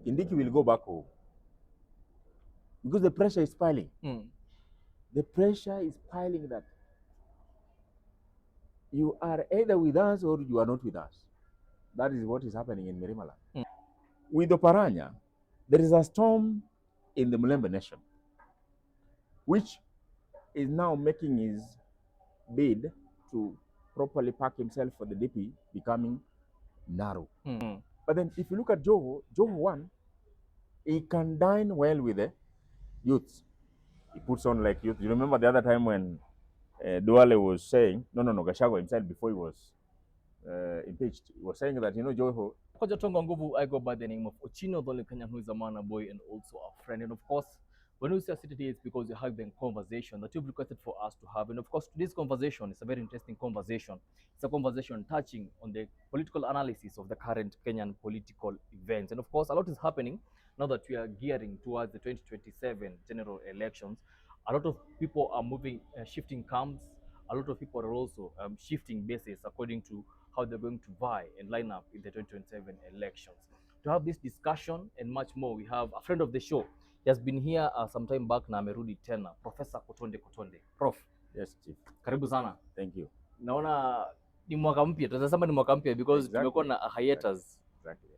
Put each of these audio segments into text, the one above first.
Kindiki will go back home because the pressure is piling. The pressure is piling that you are either with us or you are not with us. That is what is happening in Mirimala. With Oparanya, there is a storm in the Mulembe nation, which is now making his bid to properly pack himself for the DP becoming narrow. But then if you look at Joho one, he can dine well with the youths. He puts on like youth. You remember the other time when Duale was saying, no, Gachagua himself, before he was impeached, he was saying that, Joho. Tonga Nguvu, I go by the name of Ochino, the only Kenyan who is a man, a boy, and also a friend. And of course, when we say a city today, it's because we're having a conversation that you've requested for us to have. And of course, today's conversation is a very interesting conversation. It's a conversation touching on the political analysis of the current Kenyan political events. And of course, a lot is happening now that we are gearing towards the 2027 general elections. A lot of people are moving, shifting camps. A lot of people are also shifting bases according to how they're going to vie and line up in the 2027 elections. To have this discussion and much more, we have a friend of the show. He has been here some time back na amerudi tena, Professor Kotondeh Kotondeh. Prof. Yes, Chief. Karibu sana. Thank you. Naona ni mwaka mpya, tunasema ni mwaka mpya because tumekuwa na hiatus. Exactly.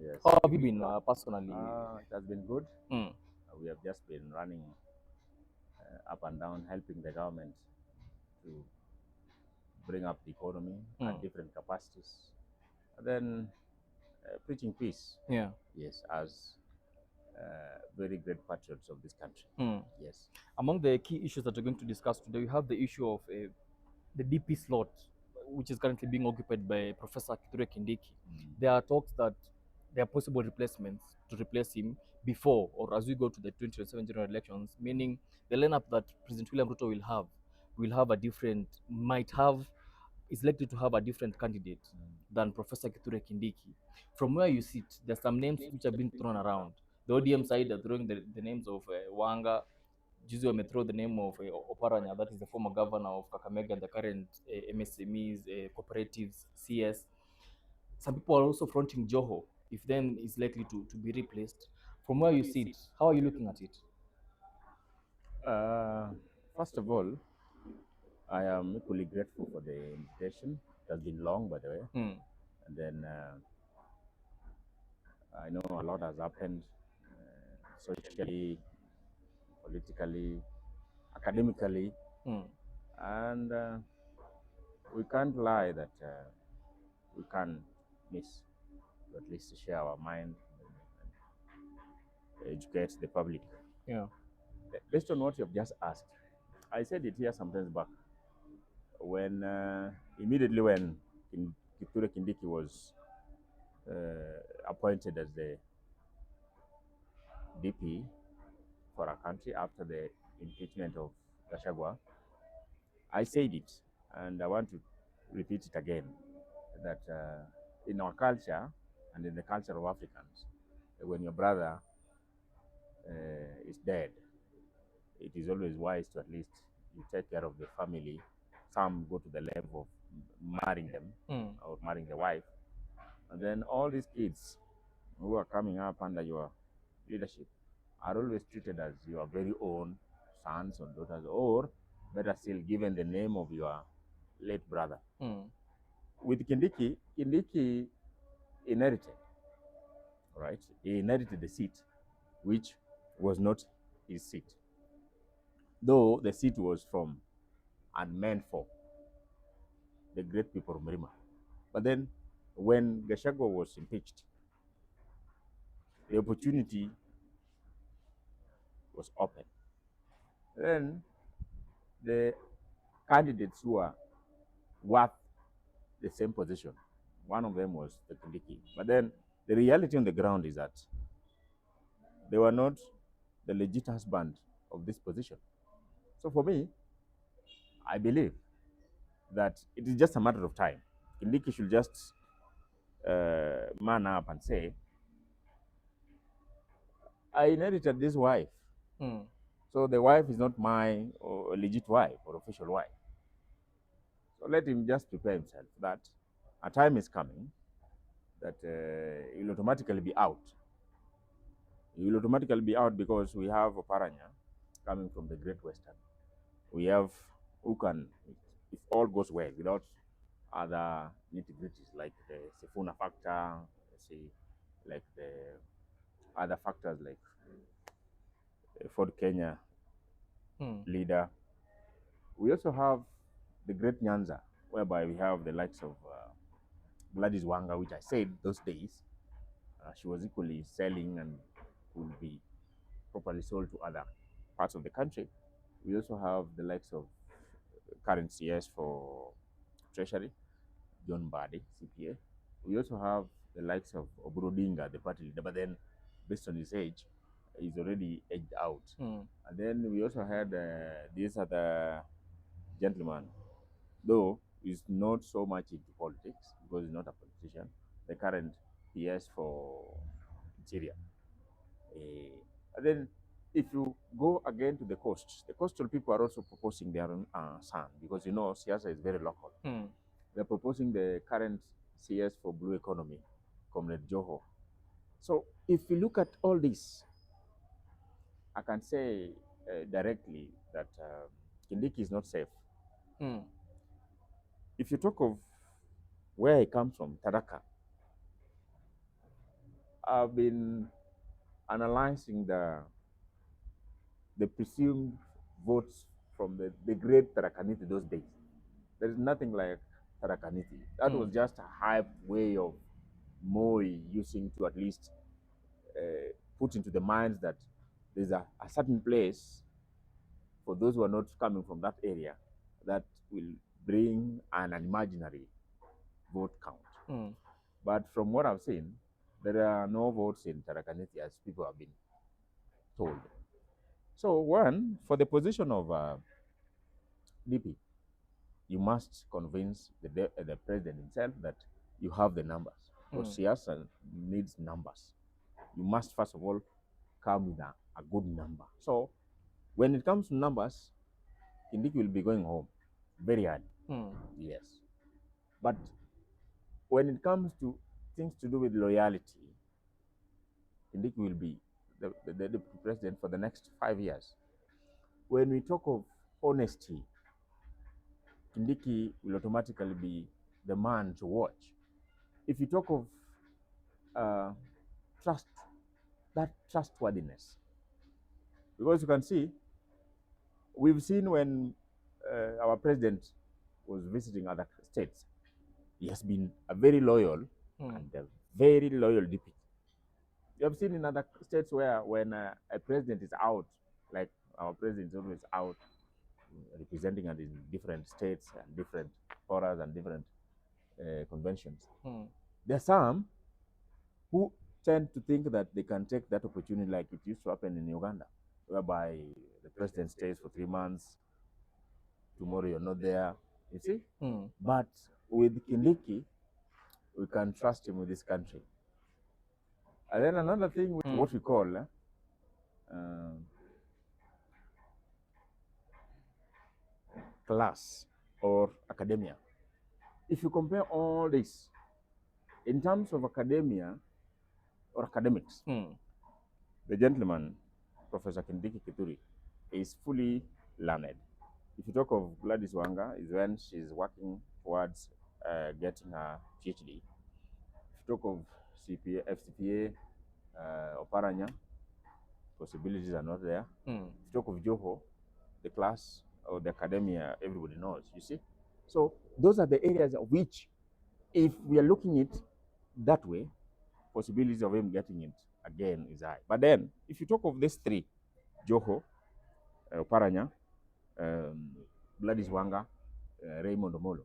Yes. How have you been personally? It has been good. We have just been running up and down, helping the government to bring up the economy at different capacities, and then preaching peace. Yeah. Yes, as very great patriots of this country. Yes. Among the key issues that we're going to discuss today, we have the issue of the DP slot, which is currently being occupied by Professor Kithure Kindiki. There are talks that there are possible replacements to replace him before or as we go to the 2027 general elections, meaning the lineup that President William Ruto will have a different, is likely to have a different candidate than Professor Kithure Kindiki. From where you sit, there's some names which have been thrown around. The ODM side are throwing the names of Wanga. Juzi wamethrow the name of Oparanya, that is the former governor of Kakamega and the current MSMEs, cooperatives, CS. Some people are also fronting Joho, if then is likely to be replaced. From where you sit, how are you looking at it? First of all, I am equally grateful for the invitation. It has been long, by the way. And then I know a lot has happened socially, politically, academically, and we can't lie that we can miss to at least share our mind and educate the public. Yeah. Based on what you have just asked, I said it here sometimes back when immediately when Kithure Kindiki was appointed as the DP for our country after the impeachment of Gachagua, I said it, and I want to repeat it again, that in our culture and in the culture of Africans, when your brother is dead, it is always wise to at least you take care of the family. Some go to the level of marrying them or marrying the wife. And then all these kids who are coming up under your leadership are always treated as your very own sons or daughters, or better still, given the name of your late brother. With Kindiki inherited, right? He inherited the seat, which was not his seat, though the seat was from and meant for the great people of Mrima. But then when Gachagua was impeached, the opportunity was open. Then the candidates who are worth the same position, one of them was the Kindiki. But then the reality on the ground is that they were not the legit husband of this position. So for me, I believe that it is just a matter of time. Kindiki should just man up and say, I inherited this wife. So the wife is not my legit wife or official wife. So let him just prepare himself that a time is coming that he'll automatically be out. He will automatically be out because we have Oparanya coming from the Great Western. We have who can, if all goes well, without other nitty-gritties like the Sifuna factor, see, like the other factors like Ford Kenya leader. We also have the great Nyanza, whereby we have the likes of Gladys Wanga, which I said those days, she was equally selling and could be properly sold to other parts of the country. We also have the likes of current CS for Treasury, John Badi, CPA. We also have the likes of Oburodinga, the party leader, but then based on his age, he's already aged out. And then we also had this other gentleman, though he's not so much into politics because he's not a politician, the current PS for Nigeria. And then if you go again to the coast, the coastal people are also proposing their own son because Siasa is very local. They're proposing the current CS for blue economy, Comrade Joho. So if you look at all this, I can say directly that Kindiki is not safe. If you talk of where he comes from, Tharaka, I've been analyzing the presumed votes from the great Tarakaniti those days. There is nothing like Tarakaniti. That was just a hype way of Moi using to at least put into the minds that there's a certain place for those who are not coming from that area that will bring an imaginary vote count. But from what I've seen, there are no votes in Tarakaniti as people have been told. So one, for the position of DP, you must convince the president himself that you have the numbers. Because Siasa needs numbers. You must first of all come with a good number. So when it comes to numbers, Kindiki will be going home very early. Yes. But when it comes to things to do with loyalty, Kindiki will be the deputy president for the next 5 years. When we talk of honesty, Kindiki will automatically be the man to watch. If you talk of trust, that trustworthiness, because you can see, we've seen when our president was visiting other states, he has been a very loyal and a very loyal deputy. You have seen in other states where when a president is out, like our president is always out representing us in different states and different forums and different conventions. There are some who tend to think that they can take that opportunity like it used to happen in Uganda, whereby the president stays for 3 months, tomorrow you're not there, you see? But with Kindiki, we can trust him with this country. And then another thing, what we call class or academia. If you compare all this, in terms of academia or academics, the gentleman, Professor Kindiki Kithure, is fully learned. If you talk of Gladys Wanga, is when she's working towards getting her PhD. If you talk of CPA, FCPA, Oparanya, possibilities are not there. If you talk of Joho, the class or the academia, everybody knows, you see? So those are the areas of which, if we are looking at it that way, possibilities of him getting it again is high. But then, if you talk of these three, Joho, Oparanya, Gladys Wanga, Raymond Omolo.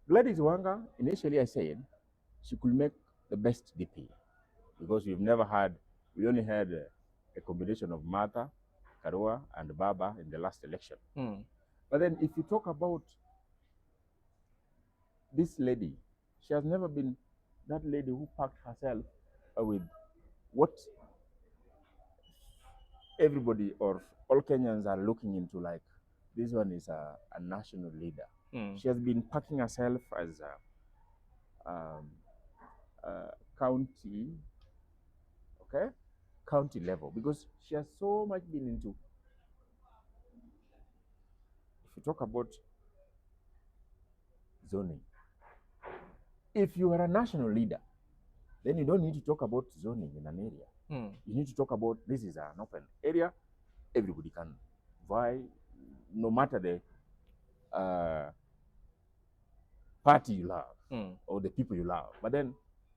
Gladys Wanga, initially I said, she could make the best DP because we only had a combination of Martha, Karua, and Baba in the last election. But then if you talk about this lady, she has never been that lady who packed herself with what everybody or all Kenyans are looking into, like this one is a national leader. She has been packing herself as a county, okay, county level, because she has so much been into. If you talk about zoning, if you are a national leader, then you don't need to talk about zoning in an area. You need to talk about this is an open area, everybody can vie, no matter the party you love or the people you love. But then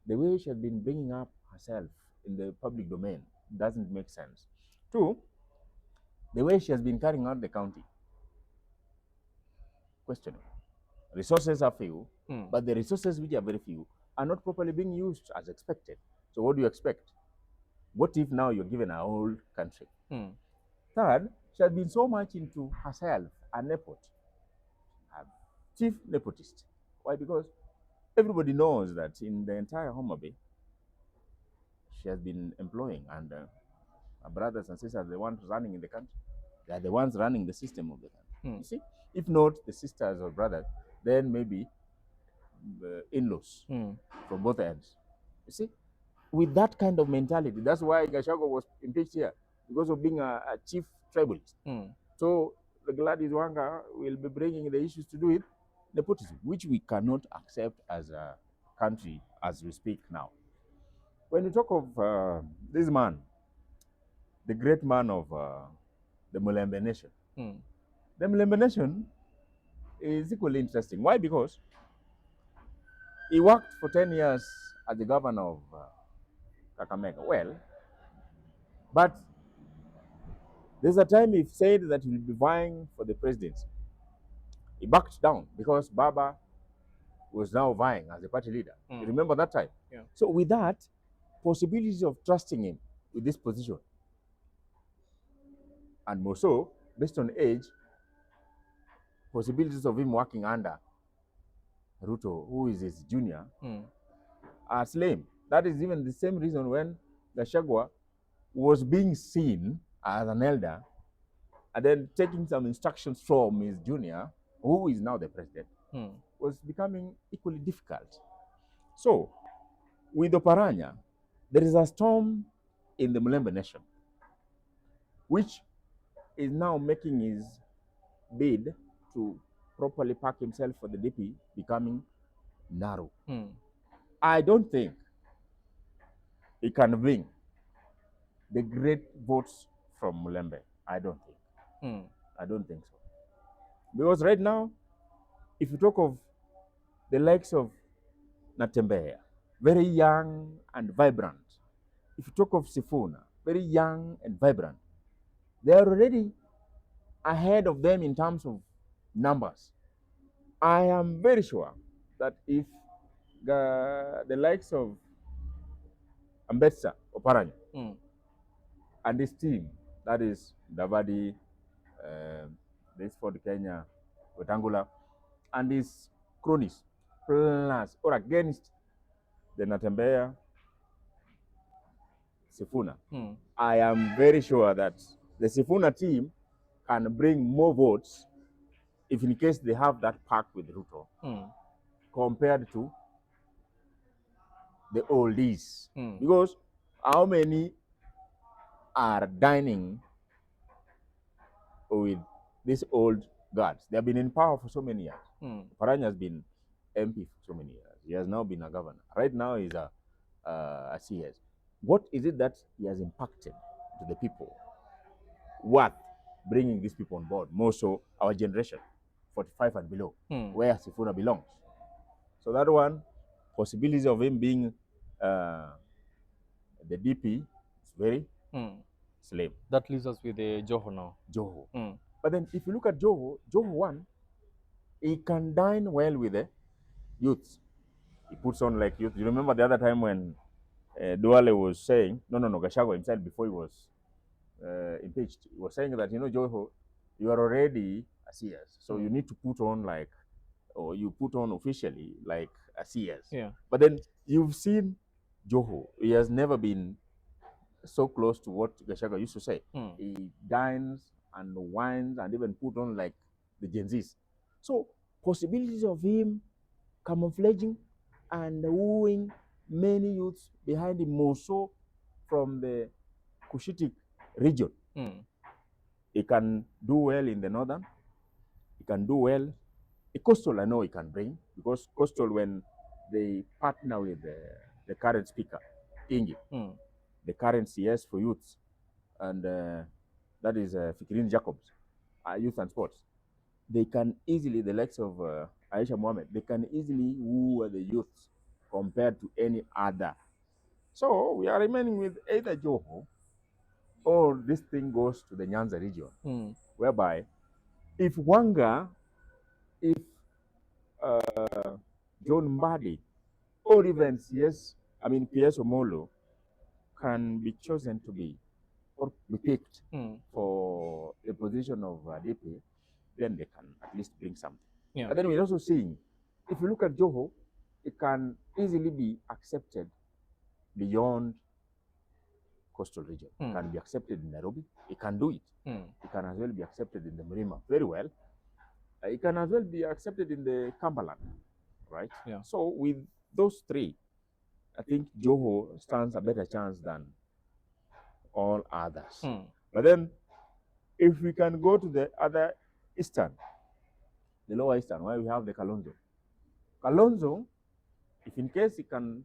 the way she has been bringing up herself in the public domain doesn't make sense. Two, the way she has been carrying out the county, questionable. Resources are few, but the resources which are very few are not properly being used as expected. So what do you expect? What if now you're given a whole country? Third, she has been so much into herself, a nepot, a chief nepotist. Why? Because everybody knows that in the entire Homa Bay, she has been employing, and her brothers and sisters are the ones running in the country. They are the ones running the system of the country. You see, if not the sisters or brothers, then maybe in-laws from both ends. You see, with that kind of mentality, that's why Gachagua was impeached here, because of being a chief tribalist. So the Gladys Wanga will be bringing the issues to do with nepotism, which we cannot accept as a country as we speak now. When you talk of this man, the great man of the Mulembe Nation, the Mulembe Nation is equally interesting. Why? Because he worked for 10 years as the governor of Kakamega. Well, but there's a time he said that he will be vying for the presidency. He backed down because Baba was now vying as the party leader. You remember that time? Yeah. So with that, possibilities of trusting him with this position, and more so, based on age, possibilities of him working under Ruto, who is his junior, are slim. That is even the same reason when Gachagua was being seen as an elder and then taking some instructions from his junior, who is now the president, was becoming equally difficult. So, with Oparanya, there is a storm in the Mulembe Nation, which is now making his bid to properly pack himself for the DP becoming narrow. I don't think he can bring the great votes from Mulembe. I don't think. I don't think so. Because right now, if you talk of the likes of Natembeya, very young and vibrant. If you talk of Sifuna, very young and vibrant, they are already ahead of them in terms of numbers. I am very sure that if the likes of Ambetsa Oparanya and his team, that is Davadi, this Ford Kenya, Wetangula, and his cronies, plus or against the Natembeya, Sifuna, I am very sure that the Sifuna team can bring more votes if in case they have that pact with Ruto compared to the oldies. Because how many are dining with these old guards? They have been in power for so many years. Oparanya has been MP for so many years. He has now been a governor. Right now he's a CS. What is it that he has impacted to the people? What bringing these people on board? More so our generation, 45 and below, where Sifuna belongs. So that one, possibilities of him being the DP is very slim. That leaves us with Joho now. Joho. But then if you look at Joho, Joho one, he can dine well with the youths. He puts on like youth. You remember the other time when Duale was saying, no, Gachagua himself, before he was impeached, he was saying that, Joho, you are already a CS, so you need to put on like, or you put on officially like a CS. Yeah. But then you've seen Joho. He has never been so close to what Gachagua used to say. He dines and wines and even put on like the Gen Zs. So possibilities of him camouflaging and wooing many youths behind him, more so from the Cushitic region. He can do well in the northern. He can do well. A coastal, I know he can bring, because coastal, when they partner with the current speaker, Kingi, the current CS for youth, and that is Fikirin Jacobs, youth and sports, they can easily, the likes of Aisha Mohammed, they can easily woo the youth compared to any other. So we are remaining with either Joho or this thing goes to the Nyanza region, whereby if Wanga, if John Mbadi, or even PS Omolo can be chosen to be or be picked for the position of DP, then they can at least bring something. Yeah. But then we're also seeing, if you look at Joho, it can easily be accepted beyond coastal region. It can be accepted in Nairobi. It can do it. It can as well be accepted in the Mlima very well. It can as well be accepted in the Cumberland, right? Yeah. So with those three, I think Joho stands a better chance than all others. But then, if we can go to the other eastern, the lower eastern, where we have the Kalonzo. Kalonzo, if in case he can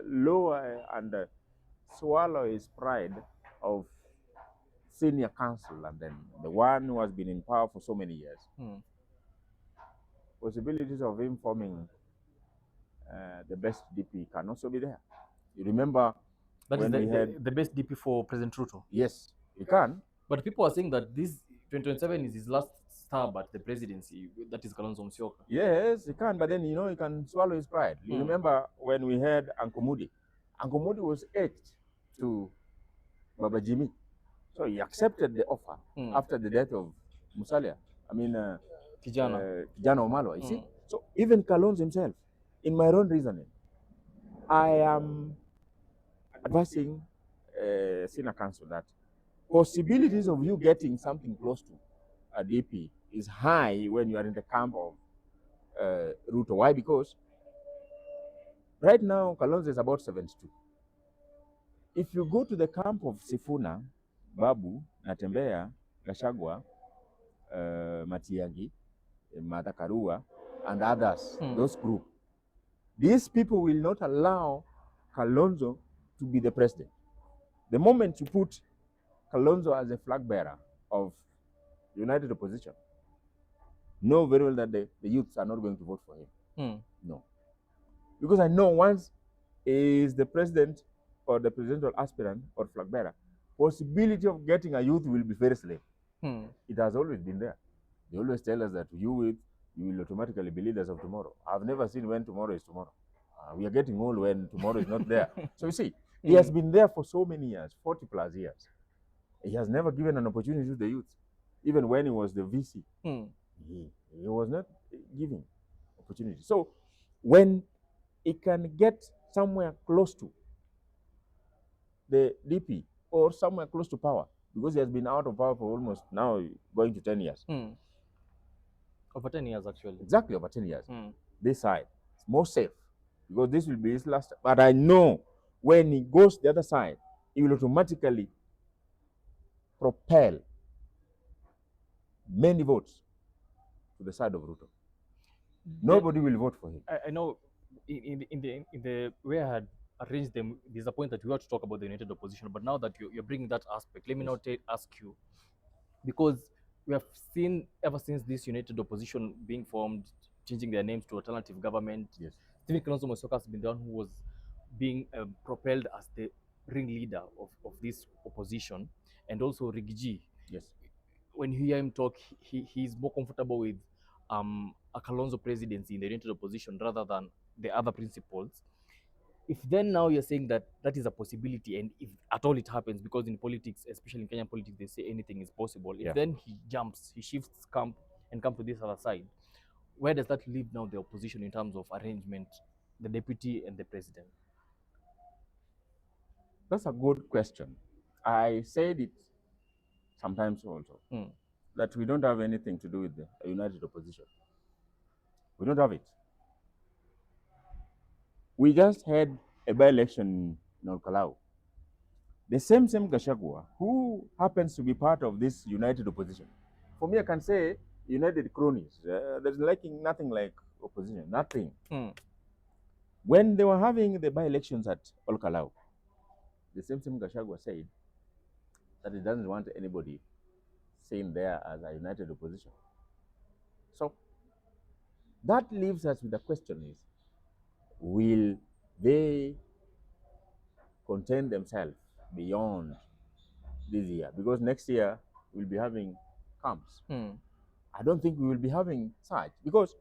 lower and swallow his pride of senior council and then the one who has been in power for so many years, possibilities of him forming the best DP can also be there. You remember that when is we had the best DP for President Ruto. Yes, he can. But people are saying that this 2027 is his last stab at the presidency. That is Kalonzo Musyoka. Yes, he can, but then he can swallow his pride. You remember when we had Uncle Moody? Uncle Moody was etched to Baba Jimmy. So he accepted the offer after the death of Musalia. Kijana Omalo, you see? So even Kalonzo himself, in my own reasoning, I am advising Senior Council that possibilities of you getting something close to a DP is high when you are in the camp of Ruto. Why? Because right now Kalonzo is about 72. If you go to the camp of Sifuna, Babu, Natembeya, Gachagua, Matiang'i, Martha Karua, and others, those group, these people will not allow Kalonzo to be the president. The moment you put Kalonzo as a flag bearer of United Opposition, know very well that the youths are not going to vote for him. No. Because I know once he is the president or the presidential aspirant or flag bearer, possibility of getting a youth will be very slim. It has always been there. They always tell us that you will automatically be leaders of tomorrow. I've never seen when tomorrow is tomorrow. We are getting old when tomorrow is not there. So you see, he has been there for so many years, 40 plus years. He has never given an opportunity to the youth. Even when he was the VC, he was not giving opportunity. So when he can get somewhere close to the DP or somewhere close to power, because he has been out of power for almost now going to 10 years. Over 10 years, actually. Exactly, over 10 years. This side is more safe because this will be his last. But I know when he goes the other side, he will automatically propel many votes to the side of Ruto. Nobody will vote for him. I know in the way I had arranged them, there's a point that we have to talk about the united opposition, but now that you're bringing that aspect, let me now ask you, because we have seen ever since this united opposition being formed, changing their names to alternative government. Yes. Stephen Kalonzo Musyoka has been the one who was being propelled as the ringleader of this opposition, and also Rigiji. Yes. When you hear him talk, he's more comfortable with a Kalonzo presidency in the united opposition rather than the other principles. If then now you're saying that that is a possibility, and if at all it happens, because in politics, especially in Kenyan politics, they say anything is possible. If then he shifts camp and comes to this other side, where does that leave now the opposition in terms of arrangement, the deputy and the president? That's a good question. I said it sometimes also, that we don't have anything to do with the united opposition. We don't have it. We just had a by-election in Olkalau. the same Gachagua, who happens to be part of this united opposition. For me, I can say united cronies. There's nothing like opposition, nothing. When they were having the by-elections at Olkalau, the same Gachagua said that he doesn't want anybody seen there as a united opposition. So that leaves us with the question is, will they contain themselves beyond this year? Because next year we'll be having camps. I don't think we will be having such, because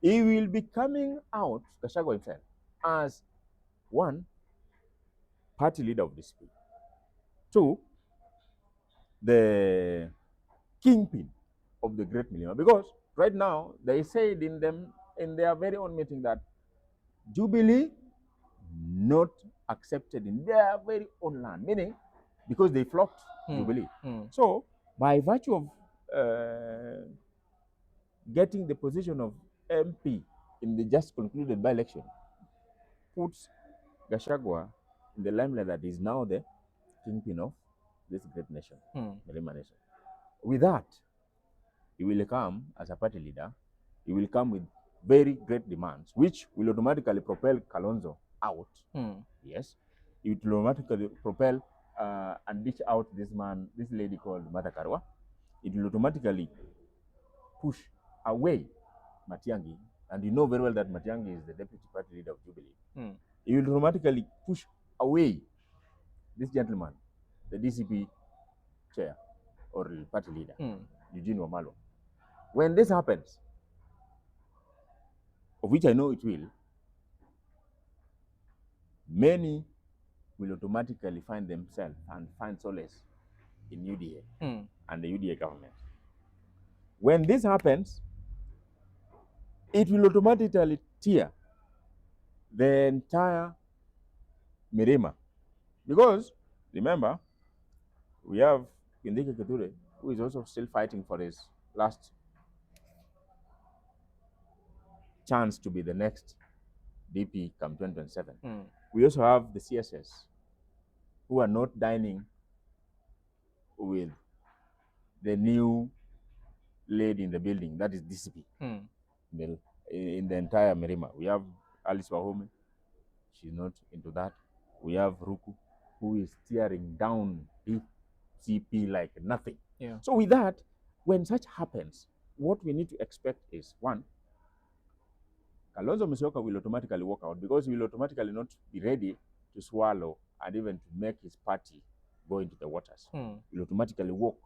he will be coming out, Gachagua himself, as one, party leader of this people. Two, the kingpin of the great millennium. Because right now they said in their very own meeting that Jubilee not accepted in their very own land, meaning because they flocked Jubilee. So by virtue of getting the position of MP in the just concluded by-election, puts Gachagua in the limelight that is now the kingpin of this great nation, Millennium Nation. With that, he will come as a party leader. He will come with very great demands, which will automatically propel Kalonzo out. Yes, it will automatically propel and ditch out this lady called Martha Karua. It will automatically push away Matiang'i, and you know very well that Matiang'i is the deputy party leader of Jubilee. It will automatically push away this gentleman, the DCP chair or party leader, Eugene Wamalwa. When this happens, of which I know it will, many will automatically find themselves and find solace in UDA and the UDA government. When this happens, it will automatically tear the entire Mirima. Because, remember, we have Kindiki Kithure, who is also still fighting for his last chance to be the next DP come 2027. We also have the CSS, who are not dining with the new lady in the building, that is DCP. In the entire Mirima, we have Alice Wahome, she's not into that. We have Ruku, who is tearing down DCP like nothing. So with that, when such happens, what we need to expect is, one, Kalonzo Musyoka will automatically walk out, because he will automatically not be ready to swallow and even to make his party go into the waters. He will automatically walk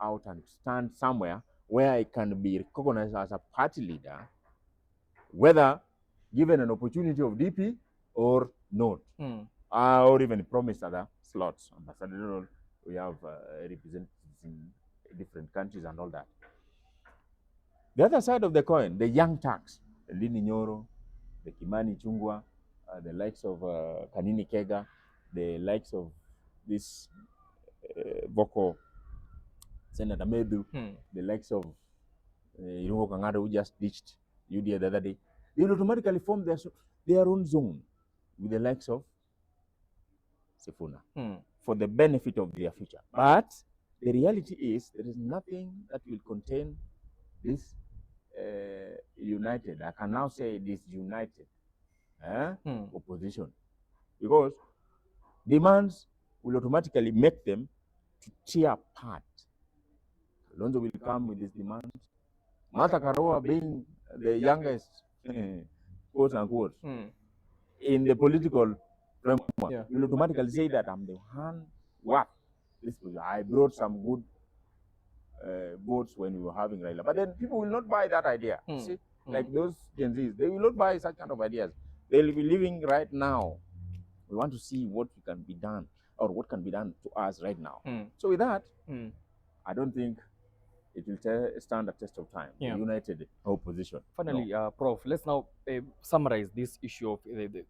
out and stand somewhere where he can be recognized as a party leader, whether given an opportunity of DP or not, or even promised other slots. Ambassador, we have representatives in different countries and all that. The other side of the coin, the young Turks, the Lini Nyoro, the Kimani Chungwa, the likes of Kanini Kega, the likes of this Boko Senator Medu, the likes of Irungo Kangado, who just ditched UDA the other day. They will automatically form their own zone with the likes of Sifuna for the benefit of their future. But the reality is there is nothing that will contain this united, I can now say this united opposition, because demands will automatically make them to tear apart. Kalonzo will come with his demands. Martha Karua, being the youngest, quote unquote, in the political framework, will automatically say that I'm the one. What? I brought some good votes when we were having Raila. But then people will not buy that idea. See, like those Gen Zs, they will not buy such kind of ideas. They will be living right now. We want to see what can be done, or what can be done to us right now. So with that, I don't think it will stand the test of time. The united opposition. Finally, Prof, let's now summarize this issue of the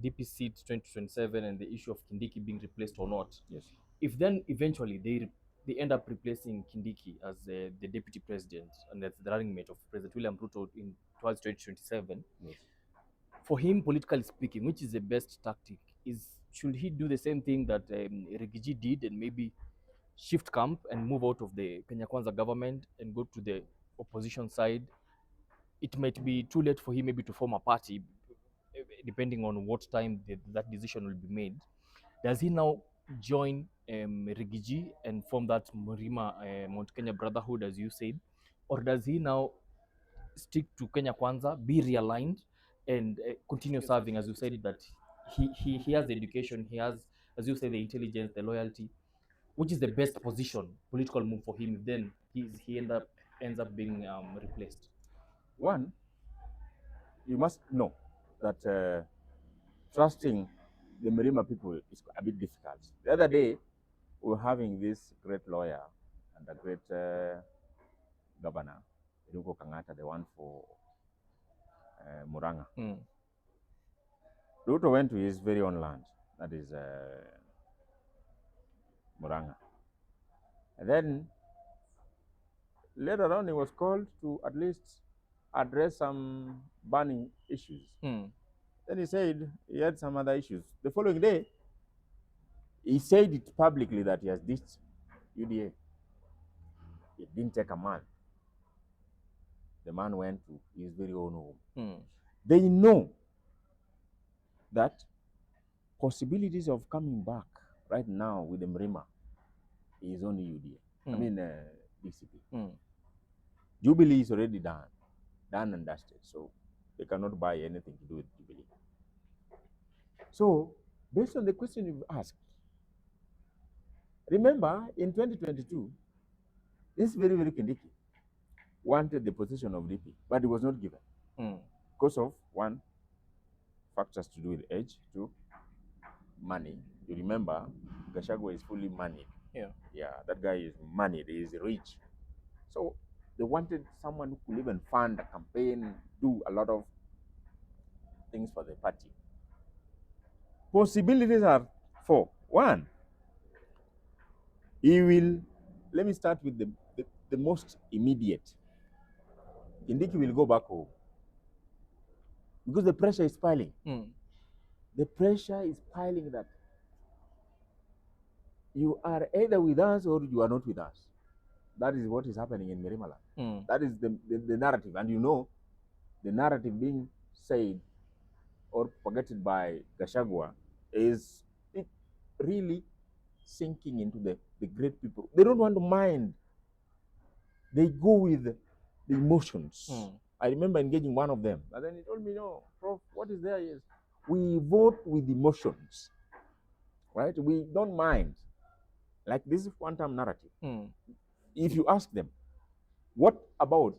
DP seat 2027 and the issue of Kindiki being replaced or not. Yes. If then eventually they end up replacing Kindiki as the deputy president and that's the running mate of President William Ruto towards 2027, yes, for him, politically speaking, which is the best tactic? should he do the same thing that Rigiji did and maybe shift camp and move out of the Kenya Kwanza government and go to the opposition side? It might be too late for him maybe to form a party, depending on what time that decision will be made. Does he now join Rigiji and form that Mrima Mount Kenya Brotherhood, as you said, or does he now stick to Kenya Kwanza, be realigned, and continue serving, as you said, that he has the education, he has, as you say, the intelligence, the loyalty, which is the best position, political move for him if then he ends up being replaced? One, you must know that trusting the Mirima people is a bit difficult. The other day, we were having this great lawyer and a great governor, Ruko Kangata, the one for Muranga. Ruto went to his very own land, that is Muranga. And then later on, he was called to at least address some burning issues. Then he said he had some other issues. The following day, he said it publicly that he has ditched UDA. It didn't take a month. The man went to his very own home. They know that possibilities of coming back right now with the Mrima is only UDA. I mean, DCP. Jubilee is already done and dusted. So they cannot buy anything to do with Jubilee. So, based on the question you've asked, remember in 2022, this very Kindiki wanted the position of DP, but it was not given because of one, factors to do with age, two, money. You remember, Gachagua is fully moneyed. Yeah, that guy is moneyed, he is rich. So they wanted someone who could even fund a campaign, do a lot of things for the party. Possibilities are four. One, he will, let me start with the most immediate. Kindiki will go back home because the pressure is piling. The pressure is piling that you are either with us or you are not with us. That is what is happening in Mirimala. That is the narrative. And you know, the narrative being said or forgotten by Gachagua is it really sinking into the great people. They don't want to mind. They go with the emotions. I remember engaging one of them, and then he told me, no, Prof, what is there is we vote with emotions, right? We don't mind. Like this is quantum narrative. If you ask them, what about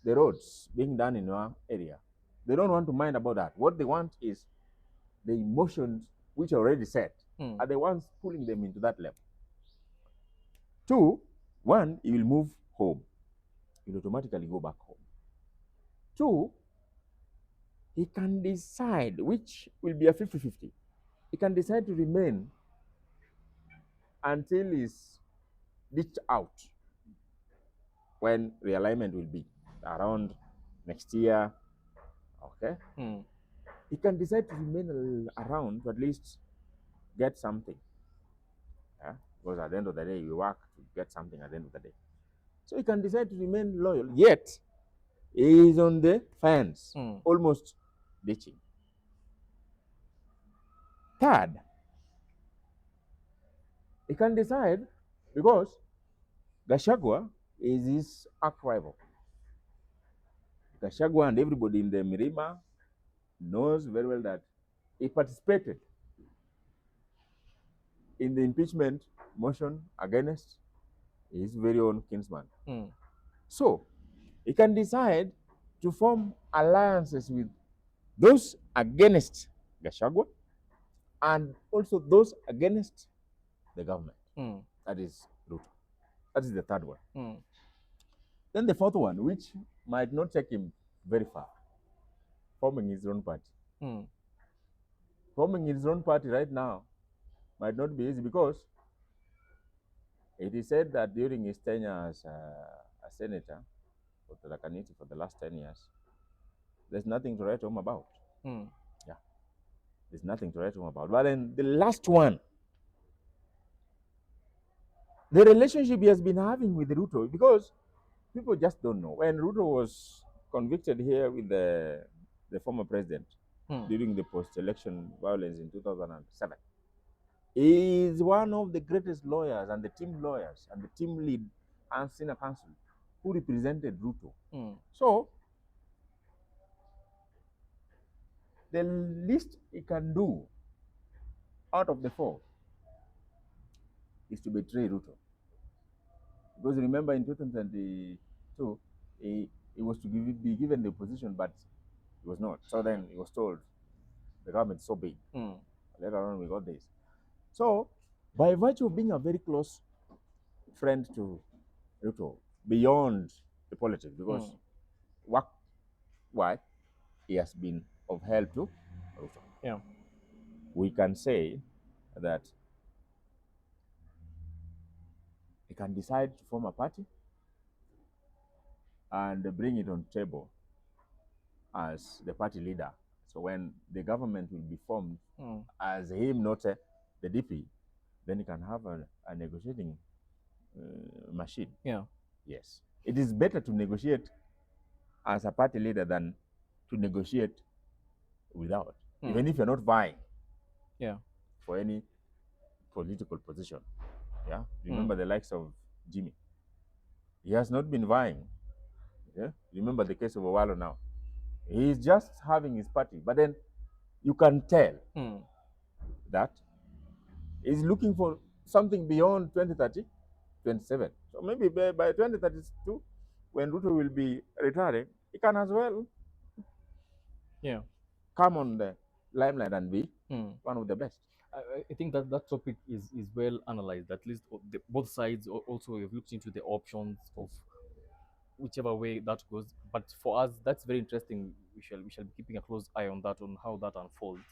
the roads being done in your area? They don't want to mind about that. What they want is the emotions which are already set are the ones pulling them into that level. Two, one, he will move home. He will automatically go back home. Two, he can decide, which will be a 50-50. He can decide to remain until he's ditched out, when realignment will be around next year. Okay? He can decide to remain around to at least get something. Yeah? Because at the end of the day, we work to get something at the end of the day. So he can decide to remain loyal, yet he is on the fence, almost ditching. Third, he can decide, because Gachagua is his arch rival. Gachagua and everybody in the Mirima knows very well that he participated in the impeachment motion against his very own kinsman. So he can decide to form alliances with those against Gachagua and also those against the government. That is Ruto. That is the third one. Then the fourth one, which might not take him very far, forming his own party. Forming his own party right now might not be easy, because it is said that during his tenure as a senator for Tarakaniti for the last 10 years, there's nothing to write home about. Yeah. There's nothing to write home about. But then the last one, the relationship he has been having with Ruto, because people just don't know. When Ruto was convicted here with the former president during the post-election violence in 2007, he is one of the greatest lawyers and the team lead and senior counsel who represented Ruto. So the least he can do out of the four is to betray Ruto. Because remember in 2022, he was to be given the position, but he was not. So then he was told, the government is so big. Later on, we got this. So, by virtue of being a very close friend to Ruto, beyond the politics, because why he has been of help to Ruto. Yeah. We can say that he can decide to form a party and bring it on table as the party leader. So when the government will be formed as him, not the DP, then he can have a negotiating machine. Yeah. Yes. It is better to negotiate as a party leader than to negotiate without, even if you're not vying for any political position. Yeah. Remember the likes of Jimmy. He has not been vying. Yeah. Remember the case of Owalo now. He's just having his party, but then you can tell that he's looking for something beyond 2030, 27. So maybe by 2032, when Ruto will be retiring, he can as well come on the limelight and be one of the best. I think that topic is well analyzed. At least both sides also have looked into the options of whichever way that goes. But for us, that's very interesting. We shall be keeping a close eye on that, on how that unfolds.